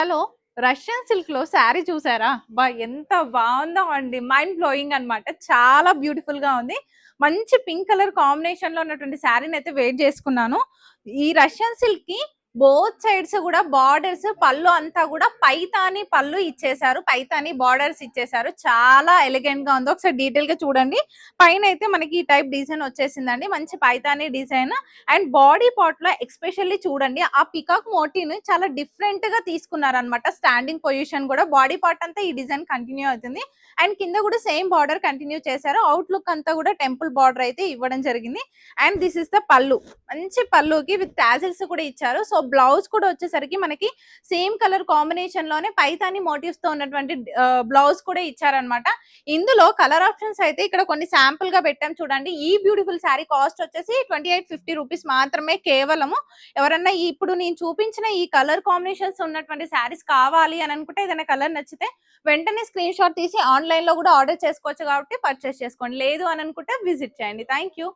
Hello! Russian సిల్క్‌లో శారీ చూసారా? ఎంత బావుందో అండి. మైండ్ బ్లోయింగ్ అన్నమాట. చాలా బ్యూటిఫుల్‌గా ఉంది. మంచి పింక్ కలర్ కాంబినేషన్‌లో ఉన్నటువంటి శారీనైతే వేర్ చేసుకున్నాను. ఈ రష్యన్ సిల్క్‌కి బోత్ సైడ్స్ గూడా బార్డర్స్ పళ్ళు అంతా గూడా పైతాని పళ్ళు ఇచ్చేసారు. పైతాని బార్డర్స్ ఇచ్చేసారు. చాలా ఎలిగెంట్‌గా ఉంది. ఒకసారి డీటెయిల్‌గా చూడండి. పైనైతే మనకి ఈ టైప్ డిజైన్ వచ్చేసిందండి. మంచి Paithani design and body part లో ఎక్స్పెషల్లీ చూడండి ఆ పికాక్ మోటివ్ని చాలా డిఫరెంట్ గా తీసుకున్నారనమాట. స్టాండింగ్ పొజిషన్ కూడా బాడీ పార్ట్ అంతా ఈ డిజైన్ కంటిన్యూ అవుతుంది అండ్ కింద కూడా సేమ్ బార్డర్ కంటిన్యూ చేశారు. అవుట్ లుక్ అంతా కూడా టెంపుల్ బార్డర్ అయితే ఇవ్వడం జరిగింది అండ్ దిస్ ఇస్ ద పళ్ళు. మంచి పళ్ళుకి విత్ టాజిల్స్ కూడా ఇచ్చారు. సో బ్లౌజ్ కూడా వచ్చేసరికి మనకి సేమ్ కలర్ కాంబినేషన్ లోనే పైతాని మోటివ్స్ తో ఉన్నటువంటి బ్లౌజ్ కూడా ఇచ్చారనమాట. ఇందులో కలర్ ఆప్షన్స్ అయితే ఇక్కడ కొన్ని శాంపుల్ గా పెట్టాం చూడండి. ఈ బ్యూటిఫుల్ శారీ కాస్ట్ వచ్చేసి 2850 రూపీస్ మాత్రమే కేవలము. ఎవరన్నా ఇప్పుడు నేను చూపించిన ఈ కలర్ కాంబినేషన్స్ ఉన్నటువంటి శారీస్ కావాలి అని అనుకుంటే ఏదైనా కలర్ నచ్చితే వెంటనే స్క్రీన్ షాట్ తీసి ఆన్లైన్ లో కూడా ఆర్డర్ చేసుకోవచ్చు కాబట్టి పర్చేస్ చేసుకోండి. లేదు అని అనుకుంటే విజిట్ చేయండి. Thank you.